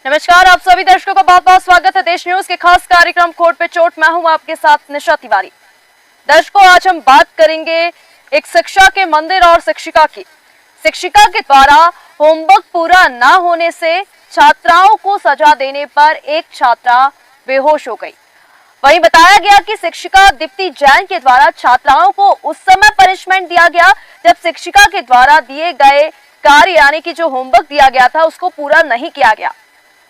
नमस्कार, आप सभी दर्शकों का बहुत बहुत स्वागत है देश न्यूज के खास कार्यक्रम कोर्ट पे चोट। मैं हूं आपके साथ निशा तिवारी। दर्शकों, आज हम बात करेंगे एक शिक्षा के मंदिर और शिक्षिका की। शिक्षिका के द्वारा होमवर्क पूरा न होने से छात्राओं को सजा देने पर एक छात्रा बेहोश हो गई। वहीं बताया गया कि शिक्षिका दीप्ति जैन के द्वारा छात्राओं को उस समय पनिशमेंट दिया गया जब शिक्षिका के द्वारा दिए गए कार्य यानी कि जो होमवर्क दिया गया था उसको पूरा नहीं किया गया।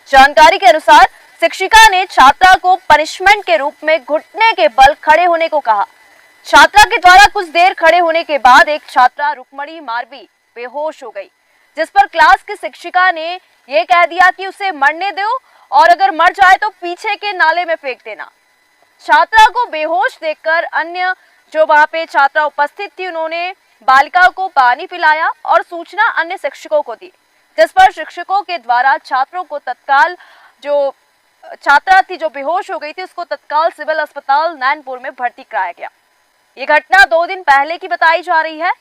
जानकारी के अनुसार शिक्षिका ने छात्रा को पनिशमेंट के रूप में घुटने के बल खड़े होने को कहा। छात्रा के द्वारा कुछ देर खड़े होने के बाद एक छात्रा रुक्मणी मारवी बेहोश हो गई, जिस पर क्लास की शिक्षिका ने यह कह दिया कि उसे मरने दो और अगर मर जाए तो पीछे के नाले में फेंक देना। छात्रा को बेहोश देखकर अन्य जो वहां पे छात्रा उपस्थित थी उन्होंने बालिका को पानी पिलाया और सूचना अन्य शिक्षकों को दी, जिस पर शिक्षकों के द्वारा छात्रों को तत्काल जो छात्रा थी जो बेहोश हो गई थी उसको तत्काल सिविल अस्पताल नैनपुर में भर्ती कराया गया। ये घटना 2 दिन पहले की बताई जा रही है।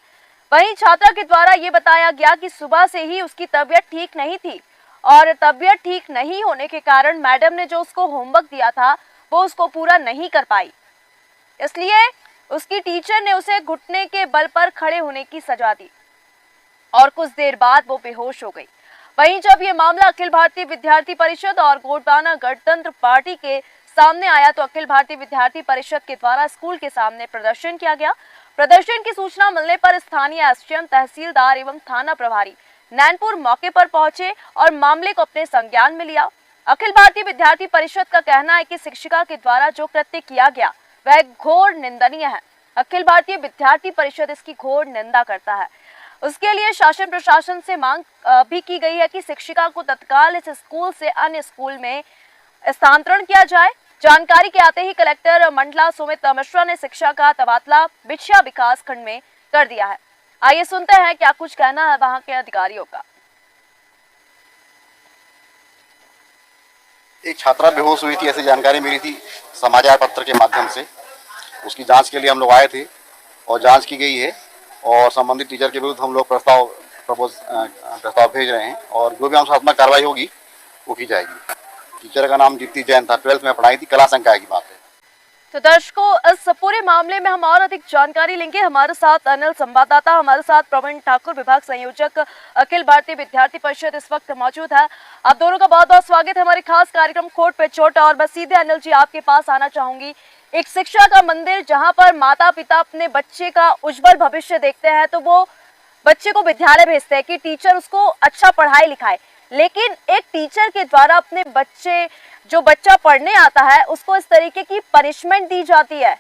वहीं छात्रा के द्वारा ये बताया गया कि सुबह से ही उसकी तबीयत ठीक नहीं थी और तबीयत ठीक नहीं होने के कारण मैडम ने जो उसको होमवर्क दिया था वो उसको पूरा नहीं कर पाई, इसलिए उसकी टीचर ने उसे घुटने के बल पर खड़े होने की सजा दी और कुछ देर बाद वो बेहोश हो गई। वहीं जब ये मामला अखिल भारतीय विद्यार्थी परिषद और गोंडवाना गणतंत्र पार्टी के सामने आया तो अखिल भारतीय विद्यार्थी परिषद के द्वारा स्कूल के सामने प्रदर्शन किया गया। प्रदर्शन की सूचना मिलने पर स्थानीय एसडीएम, तहसीलदार एवं थाना प्रभारी नैनपुर मौके पर पहुंचे और मामले को अपने संज्ञान में लिया। अखिल भारतीय विद्यार्थी परिषद का कहना है कि शिक्षिका के द्वारा जो कृत्य किया गया वह घोर निंदनीय है। अखिल भारतीय विद्यार्थी परिषद इसकी घोर निंदा करता है। उसके लिए शासन प्रशासन से मांग भी की गई है कि शिक्षिका को तत्काल इस स्कूल से अन्य स्कूल में स्थानांतरण किया जाए। जानकारी के आते ही कलेक्टर मंडला सुमित मिश्रा ने शिक्षा का तबादला बिछिया विकास खंड में कर दिया है। आइए सुनते हैं क्या कुछ कहना है वहां के अधिकारियों का। एक छात्रा बेहोश हुई थी, ऐसी जानकारी मिली थी समाचार पत्र के माध्यम से। उसकी जांच के लिए हम लोग आए थे और जांच की गई है और संबंधित टीचर के विरुद्ध हम लोग प्रस्ताव भेज रहे हैं और जो भी अनुशासनात्मक कार्रवाई होगी वो की जाएगी। टीचर का नाम दीप्ति जैन था, 12th में पढ़ाई थी, कला संकाय की बात है। तो दर्शकों, इस पूरे मामले में हम और अधिक जानकारी लेंगे। हमारे साथ अनिल संवाददाता, हमारे साथ प्रवीण ठाकुर, विभाग संयोजक अखिल भारतीय विद्यार्थी परिषद इस वक्त मौजूद है। आप दोनों का बहुत बहुत स्वागत है हमारे खास कार्यक्रम कोर्ट पे चोट। और मैं सीधे अनिल जी आपके पास आना चाहूंगी। एक शिक्षा का मंदिर जहाँ पर माता पिता अपने बच्चे का उज्जवल भविष्य देखते हैं तो वो बच्चे को विद्यालय भेजते हैं कि टीचर उसको अच्छा पढ़ाई लिखाए, लेकिन एक टीचर के द्वारा अपने बच्चे जो बच्चा पढ़ने आता है उसको इस तरीके की पनिशमेंट दी जाती है।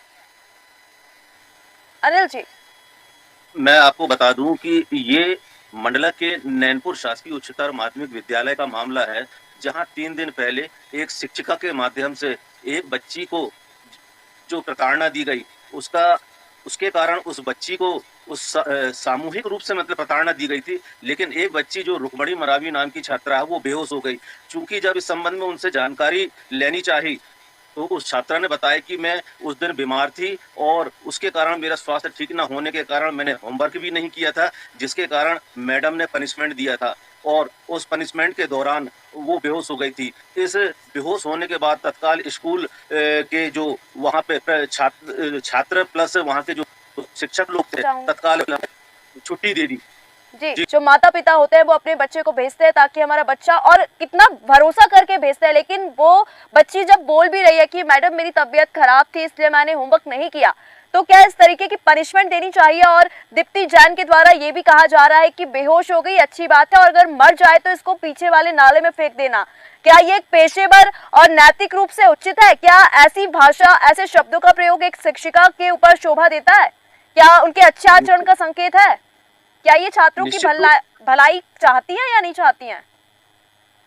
अनिल जी, मैं आपको बता दूं कि ये मंडला के नैनपुर शासकीय उच्चतर माध्यमिक विद्यालय का मामला है, जहां 3 दिन पहले एक शिक्षिका के माध्यम से एक बच्ची को जो प्रताड़ना दी गई उसके कारण उस बच्ची को सामूहिक रूप से मतलब प्रताड़ना दी गई थी। लेकिन एक बच्ची जो रुक्मणी मरावी नाम की छात्रा है वो बेहोश हो गई। चूंकि जब इस संबंध में उनसे जानकारी लेनी चाहिए तो उस छात्रा ने बताया कि मैं उस दिन बीमार थी और उसके कारण मेरा स्वास्थ्य ठीक न होने के कारण मैंने होमवर्क भी नहीं किया था, जिसके कारण मैडम ने पनिशमेंट दिया था और उस पनिशमेंट के दौरान वो बेहोश हो गई थी। इस बेहोश होने के बाद तत्काल स्कूल के जो वहाँ पे छात्र प्लस वहाँ के जो शिक्षक लोग थे तत्काल छुट्टी दे दी। जी, जो माता पिता होते हैं वो अपने बच्चे को भेजते हैं ताकि हमारा बच्चा, और कितना भरोसा करके भेजते हैं, लेकिन वो बच्ची जब बोल भी रही है कि मैडम मेरी तबीयत खराब थी इसलिए मैंने होमवर्क नहीं किया, तो क्या इस तरीके की पनिशमेंट देनी चाहिए? और दीप्ति जैन के द्वारा ये भी कहा जा रहा है कि बेहोश हो गई, अच्छी बात है, और अगर मर जाए तो इसको पीछे वाले नाले में फेंक देना। क्या ये एक पेशेवर और नैतिक रूप से उचित है? क्या ऐसी भाषा, ऐसे शब्दों का प्रयोग एक शिक्षिका के ऊपर शोभा देता है? क्या उनके अच्छे आचरण का संकेत है? क्या ये छात्रों की भलाई चाहती हैं या नहीं चाहती हैं?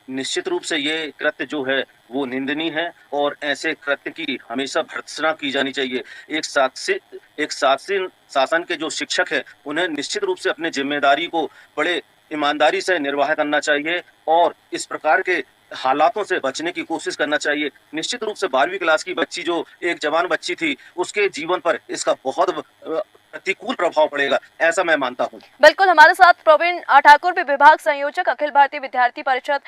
निश्चित रूप से ये कृत्य जो है वो निंदनीय है और ऐसे कृत्य की हमेशा भर्त्सना की जानी चाहिए। एक शासन के जो शिक्षक है उन्हें निश्चित रूप से अपनी जिम्मेदारी को बड़े ईमानदारी से निर्वाह करना चाहिए और इस प्रकार के हालातों से बचने की कोशिश करना चाहिए। निश्चित रूप से 12वीं क्लास की बच्ची जो एक जवान बच्ची थी उसके जीवन पर इसका बहुत प्रतिकूल प्रभाव पड़ेगा, ऐसा मैं मानता हूँ। बिल्कुल, हमारे साथ प्रवीण ठाकुर भी विभाग संयोजक अखिल भारतीय विद्यार्थी परिषद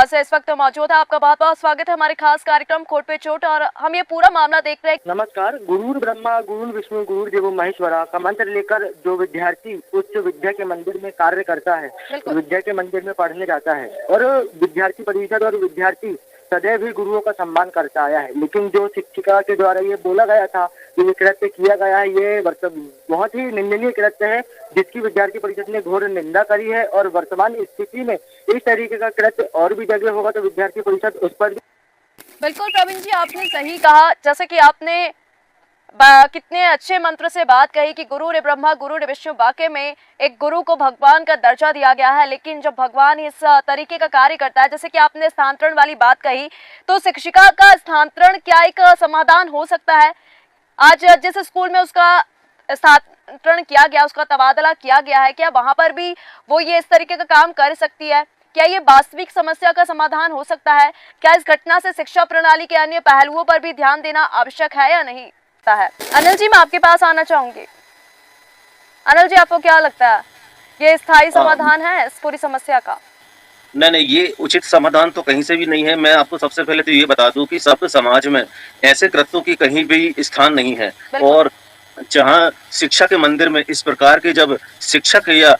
से इस वक्त मौजूद है। आपका बहुत बहुत स्वागत है हमारे खास कार्यक्रम कोट पे चोट, और हम ये पूरा मामला देख रहे हैं। नमस्कार। गुरुर ब्रह्मा गुरुर विष्णु गुरुर देवो महेश्वरा का मंत्र लेकर जो विद्यार्थी उच्च विद्या के मंदिर में कार्य करता है, विद्या के मंदिर में पढ़ने जाता है, और विद्यार्थी परिषद और विद्यार्थी सदैव ही गुरुओं का सम्मान करता आया है। लेकिन जो शिक्षिका के द्वारा ये बोला गया था कि ये कृत्य किया गया है, ये बहुत ही निंदनीय कृत्य है, जिसकी विद्यार्थी परिषद ने घोर निंदा करी है। और वर्तमान स्थिति में इस तरीके का कृत्य और भी जगह होगा तो विद्यार्थी परिषद उस पर बिल्कुल प्रवीण जी, आपने सही कहा। जैसे कि आपने कितने अच्छे मंत्र से बात कही कि गुरु रे ब्रह्मा गुरु रे विष्णु, वाकई में एक गुरु को भगवान का दर्जा दिया गया है। लेकिन जब भगवान इस तरीके का कार्य करता है, जैसे कि आपने स्थानांतरण वाली बात कही, तो शिक्षिका का स्थानांतरण क्या एक समाधान हो सकता है? आज जिस स्कूल में उसका स्थानांतरण किया गया, उसका तबादला किया गया है, क्या वहां पर भी वो ये इस तरीके का काम कर सकती है? क्या ये वास्तविक समस्या का समाधान हो सकता है? क्या इस घटना से शिक्षा प्रणाली के अन्य पहलुओं पर भी ध्यान देना आवश्यक है या नहीं है? अनिल जी, मैं आपके पास आना चाहूंगी। अनिल जी, आपको क्या लगता है, ये स्थायी समाधान है इस पूरी समस्या का? नहीं, ये उचित समाधान तो कहीं से भी नहीं है। मैं आपको सबसे पहले तो ये बता दूं कि सभ्य समाज में ऐसे कृत्यों की कहीं भी स्थान नहीं है, और जहां शिक्षा के मंदिर में इस प्रकार के जब शिक्षक या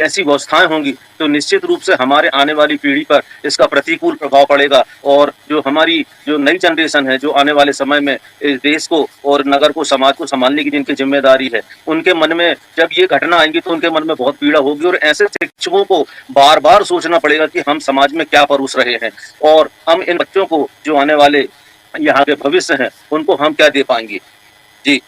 ऐसी व्यवस्थाएं होंगी तो निश्चित रूप से हमारे आने वाली पीढ़ी पर इसका प्रतिकूल प्रभाव पड़ेगा। और जो हमारी जो नई जनरेशन है, जो आने वाले समय में इस देश को और नगर को, समाज को संभालने की जिनकी जिम्मेदारी है, उनके मन में जब ये घटना आएंगी तो उनके मन में बहुत पीड़ा होगी। और ऐसे शिक्षकों को बार बार सोचना पड़ेगा कि हम समाज में क्या परोस रहे हैं, और हम इन बच्चों को जो आने वाले यहाँ के भविष्य हैं उनको हम क्या दे पाएंगे। जी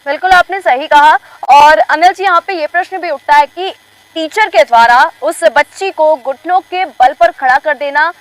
बिल्कुल, आपने सही कहा। और अनिल जी, यहाँ पे ये प्रश्न भी उठता है कि टीचर के द्वारा उस बच्ची को घुटनों के बल पर खड़ा कर देना,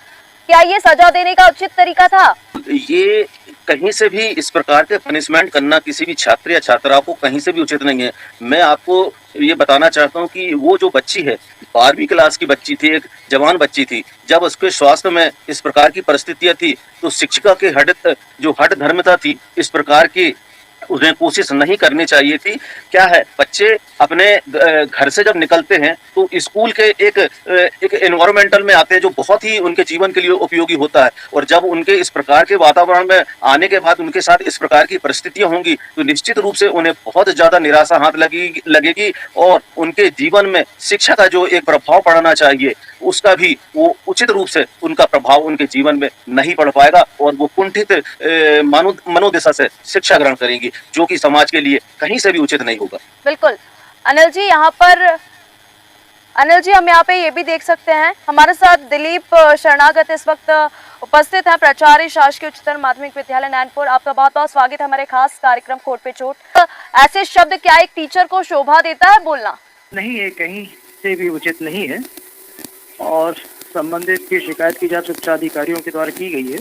क्या ये सजा देने का उचित तरीका था? ये कहीं से भी इस प्रकार के पनिशमेंट करना किसी भी छात्र या छात्रा को कहीं से भी उचित नहीं है। मैं आपको ये बताना चाहता हूँ कि वो जो बच्ची है, 12वीं क्लास की बच्ची थी, एक जवान बच्ची थी। जब उसके स्वास्थ्य में इस प्रकार की परिस्थितियां थी तो शिक्षिका के हठ धर्मता थी, इस प्रकार की उन्हें कोशिश नहीं करनी चाहिए थी। क्या है, बच्चे अपने घर से जब निकलते हैं तो स्कूल के एक एनवायरमेंटल में आते हैं जो बहुत ही उनके जीवन के लिए उपयोगी होता है, और जब उनके इस प्रकार के वातावरण में आने के बाद उनके साथ इस प्रकार की परिस्थितियां होंगी तो निश्चित रूप से उन्हें बहुत ज्यादा निराशा हाथ लगेगी, और उनके जीवन में शिक्षा का जो एक प्रभाव पड़ना चाहिए उसका भी वो उचित रूप से उनका प्रभाव उनके जीवन में नहीं पड़ पाएगा, और वो कुंठित मनोदशा से शिक्षा ग्रहण करेंगी, जो कि समाज के लिए कहीं से भी उचित नहीं होगा। बिल्कुल अनिल जी, हम यहाँ पे ये भी देख सकते हैं, हमारे साथ दिलीप शरणागत इस वक्त उपस्थित हैं, प्राचार्य शासकीय उच्चतर माध्यमिक विद्यालय नैनपुर। आपका बहुत बहुत स्वागत है हमारे खास कार्यक्रम कोट पे चोट। ऐसे शब्द क्या एक टीचर को शोभा देता है बोलना? नहीं, ये कहीं से भी उचित नहीं है, और संबंधित की शिकायत की जांच उच्चाधिकारियों के द्वारा की गई है,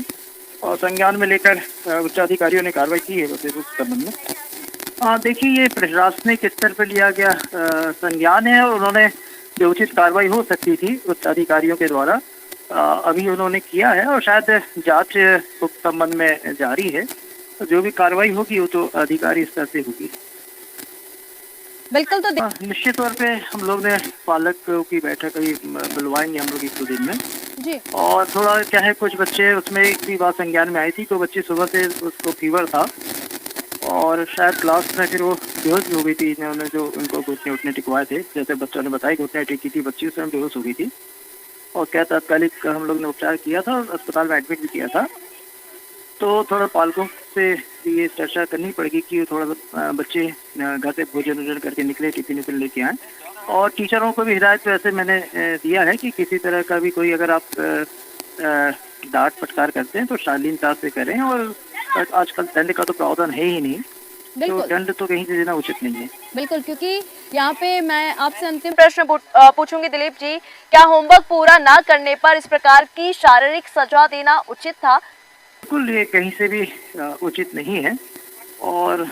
और संज्ञान में लेकर उच्चाधिकारियों ने कार्रवाई की है उस संबंध में। देखिए, ये प्रशासनिक स्तर पर लिया गया संज्ञान है, और उन्होंने जो उचित कार्रवाई हो सकती थी उच्चाधिकारियों के द्वारा अभी उन्होंने किया है, और शायद जांच उस संबंध में जारी है। तो जो भी कार्रवाई होगी वो तो अधिकारी स्तर से होगी। बिल्कुल, तो निश्चित तौर पे हम लोग ने पालक की बैठक अभी बुलवाएंगे हम लोग 1-2 दिन में जी। और थोड़ा क्या है, कुछ बच्चे उसमें एक भी बात संज्ञान में आई थी, तो बच्चे सुबह से उसको फीवर था और शायद क्लास में फिर वो बेहोश भी हो गई थी। इन्होंने जो उनको घुटने उठने टिकवाए थे, जैसे बच्चों ने बताई घुटने टिकी थी बच्ची, उसमें बेहोश हो गई थी, और क्या तात्कालिक हम लोग ने उपचार किया था और अस्पताल में एडमिट भी किया था। तो थोड़ा पालकों से ये चर्चा करनी पड़ेगी कि थोड़ा बच्चे घर से भोजन करके निकले, टिफिन लेके आए, और टीचरों को भी हिदायत वैसे मैंने दिया है कि किसी तरह का भी कोई अगर आप डांट फटकार करते हैं तो शालीनता से करें, और आजकल दंड का तो प्रावधान है ही नहीं, तो दंड तो कहीं से देना उचित नहीं है। बिल्कुल, क्योंकि यहाँ पे मैं आपसे अंतिम प्रश्न पूछूंगी दिलीप जी, क्या होमवर्क पूरा ना करने पर इस प्रकार की शारीरिक सजा देना उचित था? बिल्कुल, ये कहीं से भी उचित नहीं है, और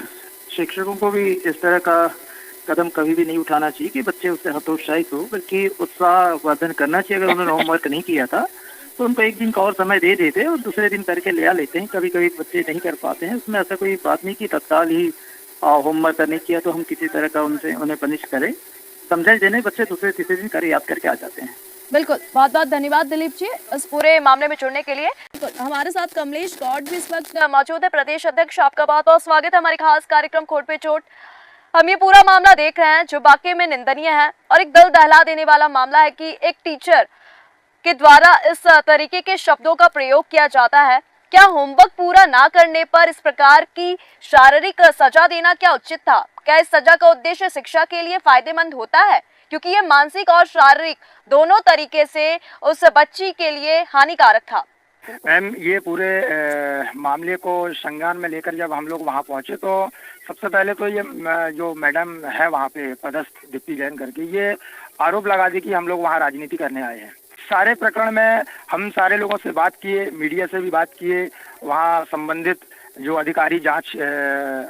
शिक्षकों को भी इस तरह का कदम कभी भी नहीं उठाना चाहिए कि बच्चे उससे हतोत्साहित हो, बल्कि उत्साहवर्धन करना चाहिए। अगर उन्होंने होमवर्क नहीं किया था तो उनको एक दिन का और समय दे देते और दूसरे दिन करके ले आ लेते हैं। कभी कभी बच्चे नहीं कर पाते हैं, उसमें ऐसा कोई बात नहीं कि तत्काल ही होमवर्क नहीं किया तो हम किसी तरह का उन्हें पनिश करें। समझाइश देने बच्चे दूसरे तीसरे दिन कर याद करके आ जाते हैं। बिल्कुल, बहुत बहुत धन्यवाद दिलीप जी इस पूरे मामले में जुड़ने के लिए। हमारे साथ कमलेश गौड़ भी इस वक्त मौजूद है, प्रदेश अध्यक्ष। आपका बहुत बहुत स्वागत है हमारे खास कार्यक्रम खोट पे चोट। हम ये पूरा मामला देख रहे हैं जो वाकई में निंदनीय है और एक दिल दहला देने वाला मामला है कि एक टीचर के द्वारा इस तरीके के शब्दों का प्रयोग किया जाता है। क्या होमवर्क पूरा ना करने पर इस प्रकार की शारीरिक सजा देना क्या उचित था? क्या इस सजा का उद्देश्य शिक्षा के लिए फायदेमंद होता है? क्योंकि ये मानसिक और शारीरिक दोनों तरीके से उस बच्ची के लिए हानिकारक था। मैम, ये पूरे मामले को संज्ञान में लेकर जब हम लोग वहाँ पहुँचे तो सबसे पहले तो ये जो मैडम है वहाँ पे पदस्थ दीप्ति जैन करके, ये आरोप लगा दी कि हम लोग वहाँ राजनीति करने आए हैं। सारे प्रकरण में हम सारे लोगों से बात किए, मीडिया से भी बात किए, वहाँ संबंधित जो अधिकारी जांच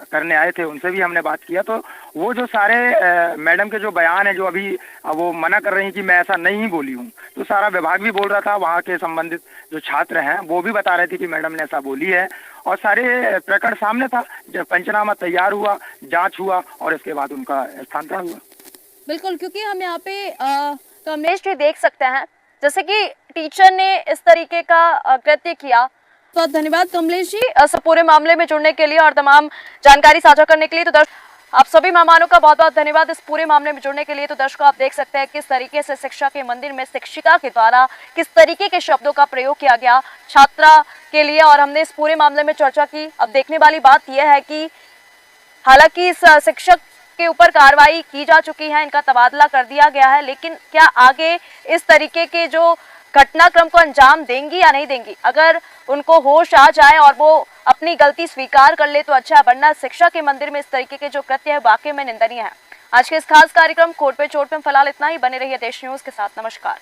करने आए थे उनसे भी हमने बात किया। तो वो जो सारे मैडम के जो बयान है, जो अभी वो मना कर रही हैं कि मैं ऐसा नहीं बोली हूँ, तो सारा विभाग भी बोल रहा था, वहाँ के संबंधित जो छात्र हैं वो भी बता रहे थे कि मैडम ने ऐसा बोली है, और सारे प्रकरण सामने था। जब पंचनामा तैयार हुआ, जांच हुआ और इसके बाद उनका स्थानांतरण हुआ। बिल्कुल, क्योंकि हम यहाँ पे कमलेश जी देख सकते हैं जैसे कि टीचर ने इस तरीके का कृत्य किया। बहुत धन्यवाद कमलेश जी इस पूरे मामले में जुड़ने के लिए और तमाम जानकारी साझा करने के लिए। तो आप सभी मेहमानों का बहुत बहुत धन्यवाद इस पूरे मामले में जुड़ने के लिए। तो दर्शकों, आप देख सकते हैं किस तरीके से शिक्षा के मंदिर में शिक्षिका के द्वारा किस तरीके के शब्दों का प्रयोग किया गया छात्रा के लिए, और हमने इस पूरे मामले में चर्चा की। अब देखने वाली बात यह है कि हालांकि इस शिक्षक के ऊपर कार्रवाई की जा चुकी है, इनका तबादला कर दिया गया है, लेकिन क्या आगे इस तरीके के जो घटनाक्रम को अंजाम देंगी या नहीं देंगी? अगर उनको होश आ जाए और वो अपनी गलती स्वीकार कर ले तो अच्छा, वरना शिक्षा के मंदिर में इस तरीके के जो कृत्य है वाकई में निंदनीय है। आज के इस खास कार्यक्रम कोट पे चोट में फिलहाल इतना ही। बने रहिए देश न्यूज के साथ। नमस्कार।